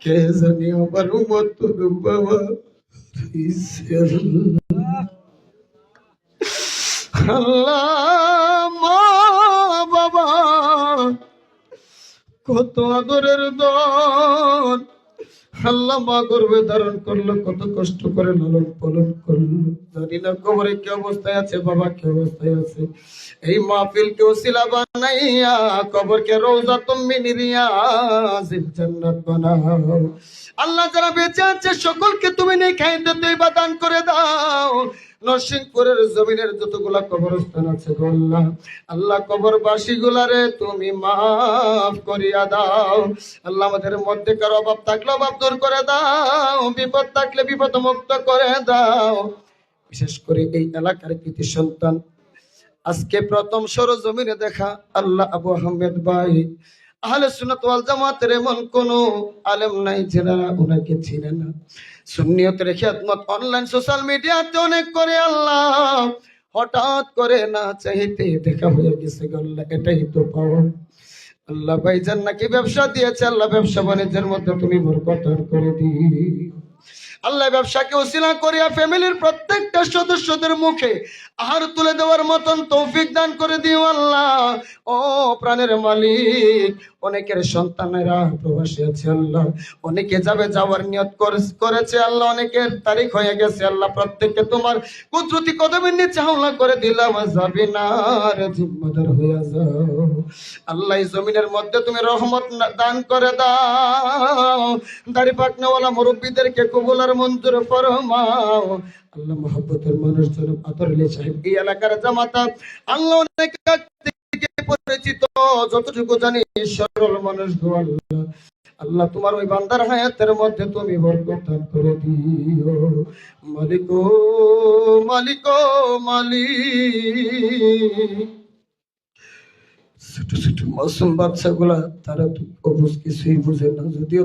কে জানি আমার মত বাবা আল্লাহ মা বাবা কত আদরের দন আল্লাহ মা গর্ভে ধারণ করলো, কত কষ্ট করে লালন পালন করলো। জানি না কবরে কি অবস্থায় আছে, বাবা কি অবস্থায় আছে। এই মাহফিল কে ওসিলা বানাইয়া কবর কে রওজাতুম মিন রিয়াজিল জান্নাত বানাও। আল্লাহ যারা বেঁচে আছে সকলকে তুমি নেখাইতে তৈবা দান করে দাও। নরসিংপুরের জমিনের যতগুলা কবরস্থান আছে গো আল্লাহ, আল্লাহ কবরবাসী গুলারে তুমি মাফ করিয়া দাও। আল্লাহ আমাদের মধ্যে কারো অভাব থাকলে অভাব দূর করে দাও, বিপদ থাকলে বিপদ মুক্ত করে দাও। বিশেষ করে এই এলাকার কৃতি সন্তান আজকে প্রথম সরজমিনে দেখা আল্লাহ আবু আহমেদ ভাই, আহলে সুন্নাত ওয়াল জামাতের এমন কোন আলেম নাই যারা ওনাকে চিনে না। সুন্নিয়তের খিদমত অনলাইন সোশ্যাল মিডিয়াতে অনেক করে আল্লাহ, হঠাৎ করে না চাইতে দেখা হয়ে গেছে আল্লাহ, এটাই তো পাওয়া। আল্লাহ ভাইজান নাকি ব্যবসা দিয়েছে, আল্লাহ ব্যবসা বাণিজ্যের মধ্যে তুমি বরকত করে দিও। আল্লাহ ব্যবসাকে ওসিলা করিয়া ফ্যামিলির প্রত্যেকটা সদস্যদের মুখে আহার তুলে দেওয়ার মতন তৌফিক দান করে দিও আল্লাহ। ও প্রাণের মালিক, অনেকের সন্তানেরা প্রবাসী আছে আল্লাহ, অনেকে যাবে, যাওয়ার নিয়ত করেছে আল্লাহ, অনেকের তারিখ হয়ে গেছে আল্লাহ, প্রত্যেককে তোমার কুদরতি কদমের নিচে হাওলা করে দিলাম, যাবি না রে জিম্মাদার হয়ে যাও। আল্লাহ এই জমিনের মধ্যে তুমি রহমত দান করে দাও, দাড়ি পাকনাওয়ালা মুরব্বীদেরকে কবুল আর মঞ্জুর ফরমাও আল্লাহ। মহব্বতের মানুষ জনাব আতর আলী সাহেব এই এলাকার জামাতা আল্লাহ, অনেক থেকে পরিচিত, যতটুকু জানি সরল মানুষ গো আল্লাহ। আল্লাহ তোমার ওই বান্দার হায়াতের মধ্যে তুমি বরকত দান করে দিও। মালিক ও মালিক ও মালিক, ছোট ছোট মাসুম বাচ্চাগুলা তারা তো কিছুই বুঝে না, যদিও